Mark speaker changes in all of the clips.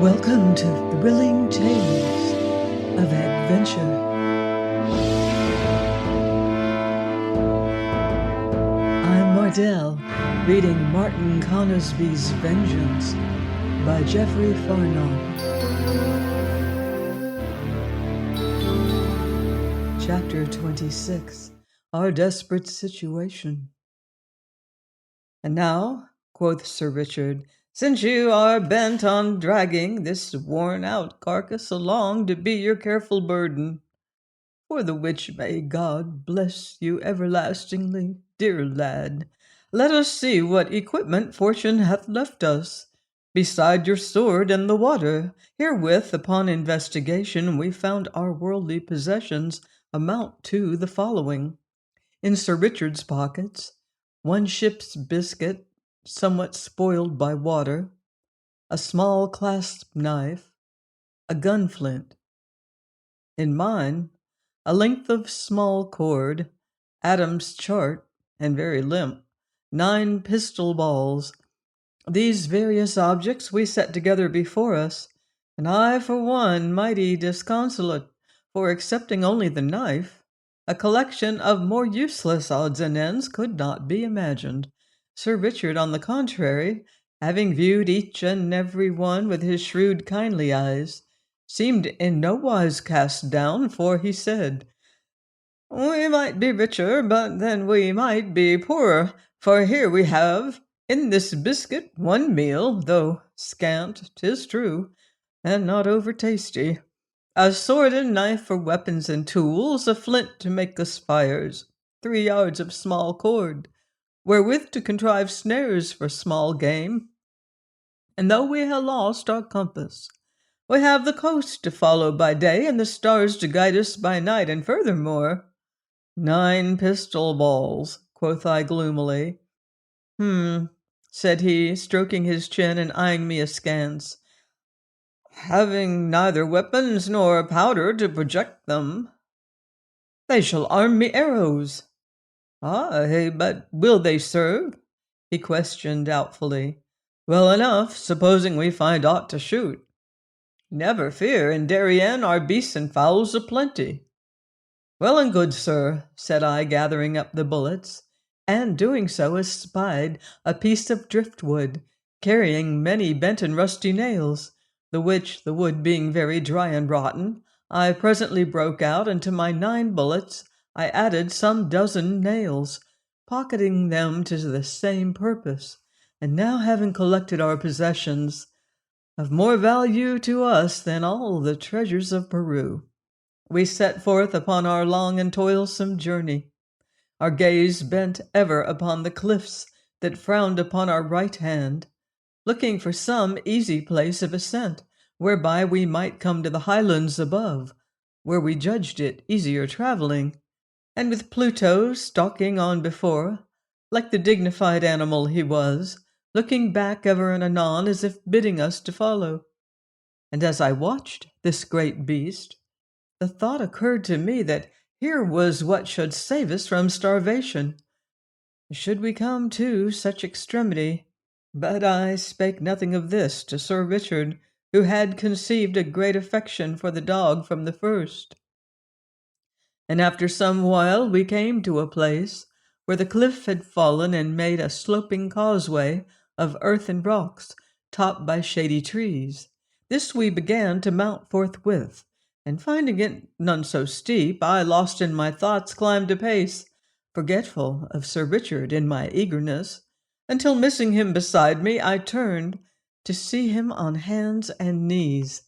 Speaker 1: Welcome to Thrilling Tales of Adventure. I'm Mardell, reading Martin Conisby's Vengeance by Jeffery Farnol. Chapter 26, Our Desperate Situation. "And now," quoth Sir Richard, "since you are bent on dragging this worn-out carcass along to be your careful burden, for the which may God bless you everlastingly, dear lad, let us see what equipment fortune hath left us. Beside your sword and the water, herewith upon investigation we found our worldly possessions amount to the following. In Sir Richard's pockets, one ship's biscuit, somewhat spoiled by water, a small clasp knife, a gunflint. In mine, a length of small cord, Adam's chart, and very limp, 9 pistol balls. These various objects we set together before us, and I, for one, mighty disconsolate, for excepting only the knife, a collection of more useless odds and ends could not be imagined. Sir Richard, on the contrary, having viewed each and every one with his shrewd kindly eyes, seemed in no wise cast down, for he said, 'We might be richer, but then we might be poorer, for here we have in this biscuit one meal, though scant, 'tis true, and not over tasty, a sword and knife for weapons and tools, a flint to make us fires, 3 yards of small cord, wherewith to contrive snares for small game. And though we have lost our compass, we have the coast to follow by day and the stars to guide us by night, and furthermore, 9 pistol balls,' quoth I gloomily. Said he, stroking his chin and eyeing me askance. 'Having neither weapons nor powder to project them.' 'They shall arm me arrows.' 'Aye, but will they serve?' he questioned doubtfully. 'Well enough, supposing we find aught to shoot.' 'Never fear, in Darien are beasts and fowls aplenty.' 'Well and good, sir,' said I, gathering up the bullets, and doing so espied a piece of driftwood, carrying many bent and rusty nails, the which, the wood being very dry and rotten, I presently broke out, and to my 9 bullets I added some dozen nails, pocketing them to the same purpose, and now having collected our possessions, of more value to us than all the treasures of Peru, we set forth upon our long and toilsome journey, our gaze bent ever upon the cliffs that frowned upon our right hand, looking for some easy place of ascent, whereby we might come to the highlands above, where we judged it easier traveling, and with Pluto stalking on before, like the dignified animal he was, looking back ever and anon as if bidding us to follow. And as I watched this great beast, the thought occurred to me that here was what should save us from starvation, should we come to such extremity. But I spake nothing of this to Sir Richard, who had conceived a great affection for the dog from the first. And after some while we came to a place where the cliff had fallen and made a sloping causeway of earth and rocks, topped by shady trees. This we began to mount forthwith, and finding it none so steep, I, lost in my thoughts, climbed apace, forgetful of Sir Richard in my eagerness, until missing him beside me, I turned to see him on hands and knees,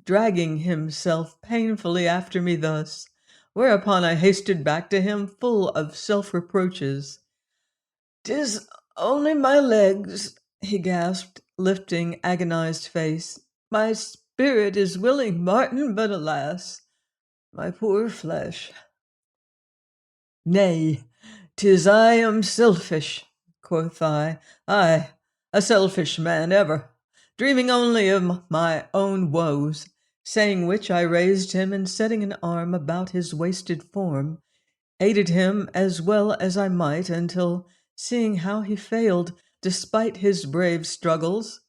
Speaker 1: dragging himself painfully after me thus, whereupon I hasted back to him full of self-reproaches. "'Tis only my legs,' he gasped, lifting agonized face. "My spirit is willing, Martin, but alas, my poor flesh." "Nay, 'tis I am selfish," quoth I. "Aye, a selfish man ever, dreaming only of my own woes," saying which I raised him, and setting an arm about his wasted form, aided him as well as I might, until, seeing how he failed despite his brave struggles,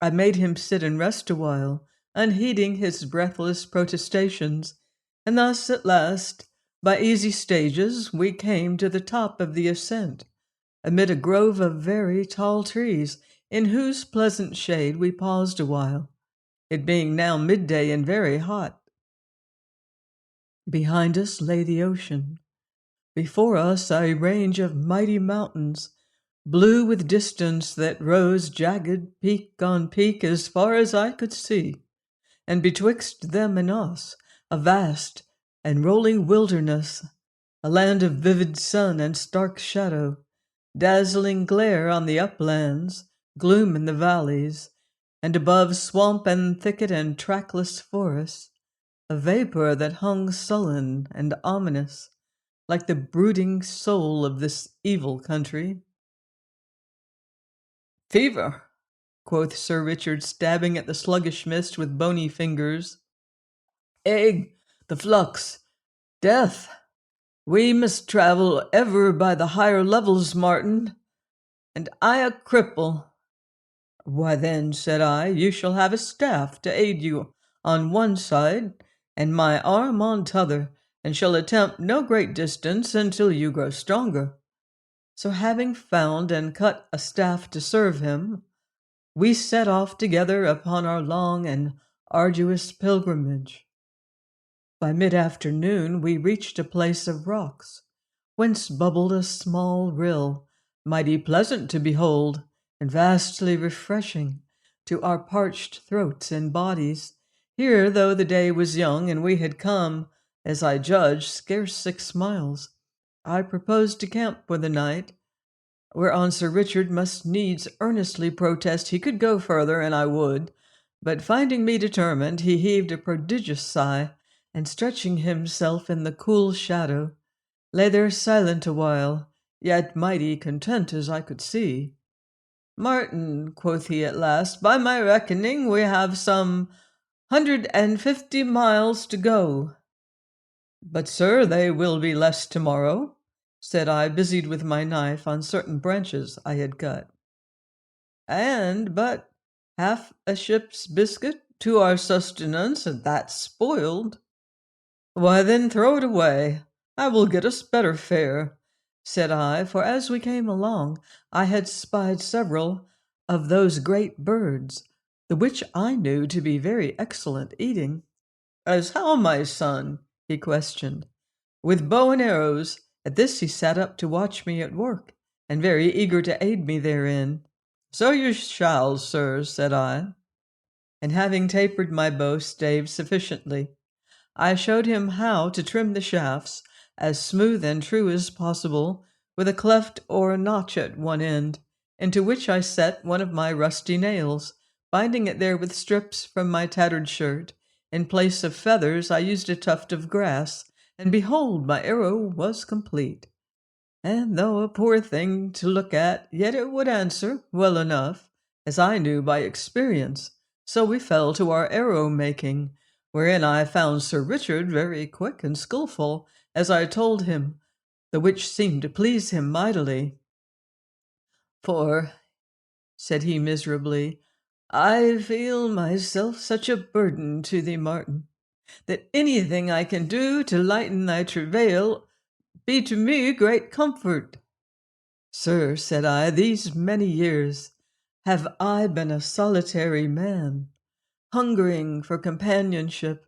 Speaker 1: I made him sit and rest awhile, unheeding his breathless protestations, and thus at last, by easy stages, we came to the top of the ascent, amid a grove of very tall trees, in whose pleasant shade we paused a while, it being now midday and very hot. Behind us lay the ocean. Before us a range of mighty mountains, blue with distance that rose jagged peak on peak as far as I could see, and betwixt them and us a vast and rolling wilderness, a land of vivid sun and stark shadow, dazzling glare on the uplands, gloom in the valleys, and above swamp and thicket and trackless forest, a vapor that hung sullen and ominous, like the brooding soul of this evil country. Fever, quoth Sir Richard, stabbing at the sluggish mist with bony fingers. Ague, the flux, death. We must travel ever by the higher levels, Martin, and I a cripple. Why then, said I, you shall have a staff to aid you on one side, and my arm on t'other, and shall attempt no great distance until you grow stronger. So having found and cut a staff to serve him, we set off together upon our long and arduous pilgrimage. By mid-afternoon we reached a place of rocks, whence bubbled a small rill, mighty pleasant to behold, and vastly refreshing to our parched throats and bodies. Here, though the day was young, and we had come, as I judged, scarce 6 miles, I proposed to camp for the night, whereon Sir Richard must needs earnestly protest he could go further, and I would, but finding me determined, he heaved a prodigious sigh, and stretching himself in the cool shadow, lay there silent a while, yet mighty content as I could see. Martin, quoth he at last, by my reckoning we have some 150 miles to go. But, sir, they will be less tomorrow, said I, busied with my knife on certain branches I had cut. And but half a ship's biscuit to our sustenance, and that's spoiled. Why then throw it away. I will get us better fare, said I, for as we came along I had spied several of those great birds, the which I knew to be very excellent eating. As how, my son? He questioned. With bow and arrows. At this he sat up to watch me at work, and very eager to aid me therein. So you shall, sir, said I. And having tapered my bow stave sufficiently, I showed him how to trim the shafts as smooth and true as possible, with a cleft or a notch at one end, into which I set one of my rusty nails, binding it there with strips from my tattered shirt. In place of feathers I used a tuft of grass, and behold, my arrow was complete. And though a poor thing to look at, yet it would answer well enough, as I knew by experience. So we fell to our arrow-making, wherein I found Sir Richard very quick and skilful, as I told him, the which seemed to please him mightily. For, said he miserably, I feel myself such a burden to thee, Martin, that anything I can do to lighten thy travail be to me great comfort. Sir, said I, these many years have I been a solitary man, hungering for companionship,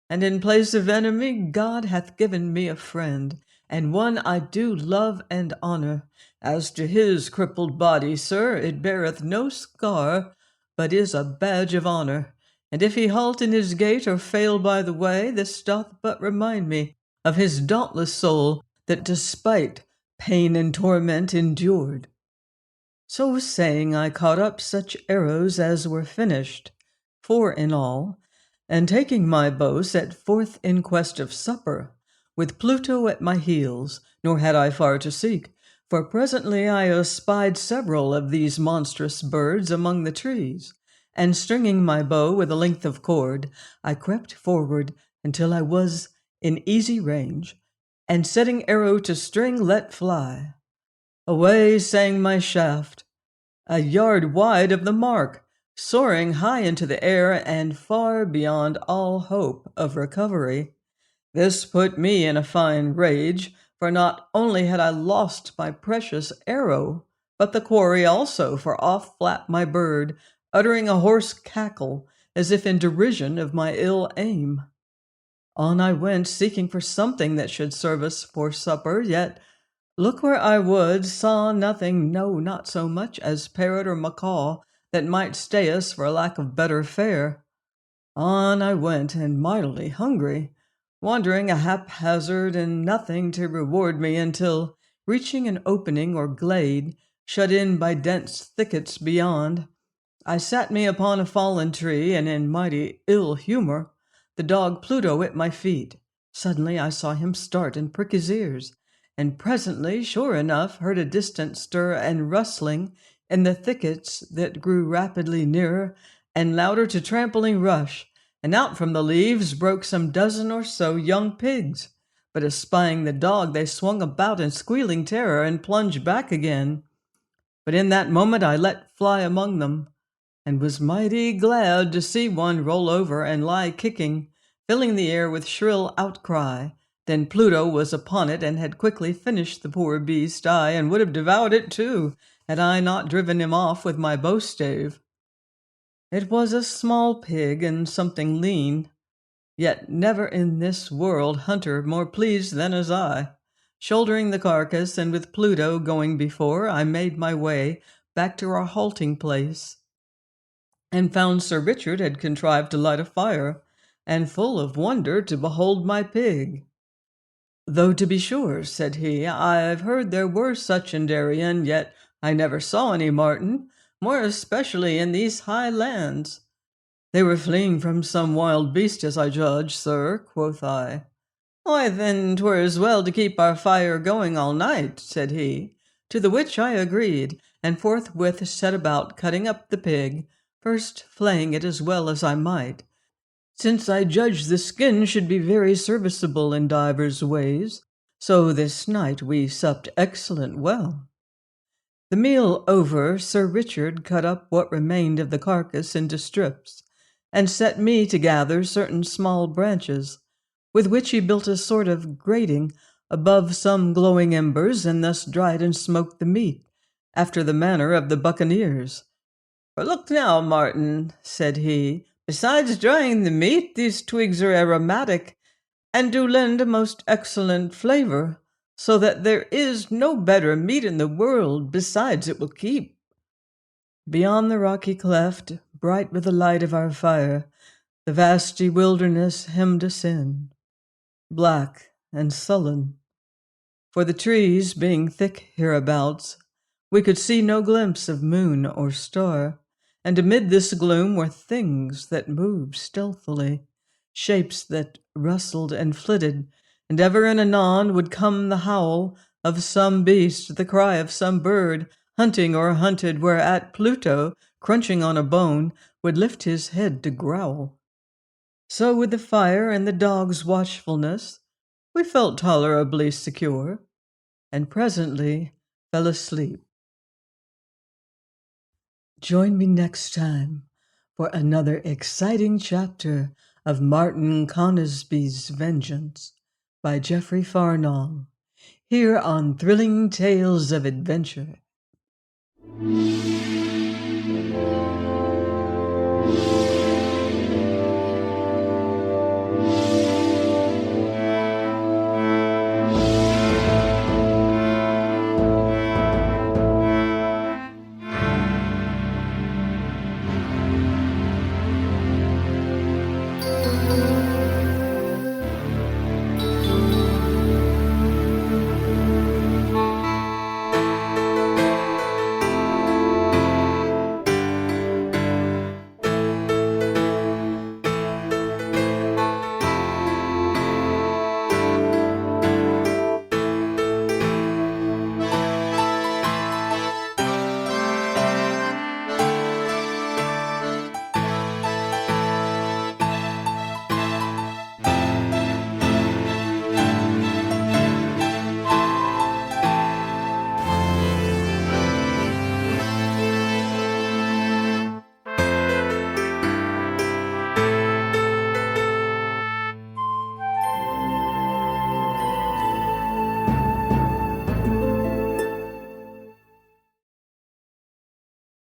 Speaker 1: and in place of enemy God hath given me a friend, and one I do love and honor. As to his crippled body, sir, it beareth no scar, but is a badge of honor. And if he halt in his gait or fail by the way, this doth but remind me of his dauntless soul, that despite pain and torment endured. So saying, I caught up such arrows as were finished, 4 in all, and taking my bow set forth in quest of supper, with Pluto at my heels, nor had I far to seek, for presently I espied several of these monstrous birds among the trees, and stringing my bow with a length of cord, I crept forward until I was in easy range, and setting arrow to string let fly. Away sang my shaft, a yard wide of the mark, soaring high into the air and far beyond all hope of recovery. This put me in a fine rage, for not only had I lost my precious arrow, but the quarry also, for off flapped my bird, uttering a hoarse cackle, as if in derision of my ill aim. On I went, seeking for something that should serve us for supper, yet, look where I would, saw nothing, no, not so much as parrot or macaw, that might stay us for lack of better fare. On I went, and mightily hungry, wandering a haphazard and nothing to reward me until, reaching an opening or glade, shut in by dense thickets beyond, I sat me upon a fallen tree, and in mighty ill humor, the dog Pluto at my feet. Suddenly I saw him start and prick his ears, and presently, sure enough, heard a distant stir and rustling in the thickets that grew rapidly nearer and louder to trampling rush, and out from the leaves broke some dozen or so young pigs. But espying the dog, they swung about in squealing terror and plunged back again. But in that moment I let fly among them, and was mighty glad to see one roll over and lie kicking, filling the air with shrill outcry. Then Pluto was upon it and had quickly finished the poor beast, aye, and would have devoured it too, had I not driven him off with my bow-stave. It was a small pig and something lean, yet never in this world hunter more pleased than as I. Shouldering the carcass, and with Pluto going before, I made my way back to our halting place, and found Sir Richard had contrived to light a fire, and full of wonder to behold my pig. "Though, to be sure," said he, "I've heard there were such in Darien, yet I never saw any marten, more especially in these high lands." "They were fleeing from some wild beast, as I judge, sir," quoth I. "Why, then 'twere as well to keep our fire going all night," said he, to the which I agreed, and forthwith set about cutting up the pig, first flaying it as well as I might, since I judged the skin should be very serviceable in divers ways. So this night we supped excellent well. The meal over, Sir Richard cut up what remained of the carcass into strips, and set me to gather certain small branches, with which he built a sort of grating above some glowing embers, and thus dried and smoked the meat, after the manner of the buccaneers. "For look now, Martin," said he, "besides drying the meat, these twigs are aromatic, and do lend a most excellent flavour, so that there is no better meat in the world, besides it will keep." Beyond the rocky cleft, bright with the light of our fire, the vasty wilderness hemmed us in, black and sullen, for the trees being thick hereabouts, we could see no glimpse of moon or star, and amid this gloom were things that moved stealthily, shapes that rustled and flitted, and ever and anon would come the howl of some beast, the cry of some bird, hunting or hunted, whereat Pluto, crunching on a bone, would lift his head to growl. So with the fire and the dog's watchfulness, we felt tolerably secure, and presently fell asleep. Join me next time for another exciting chapter of Martin Conisby's Vengeance by Jeffery Farnol, here on Thrilling Tales of Adventure.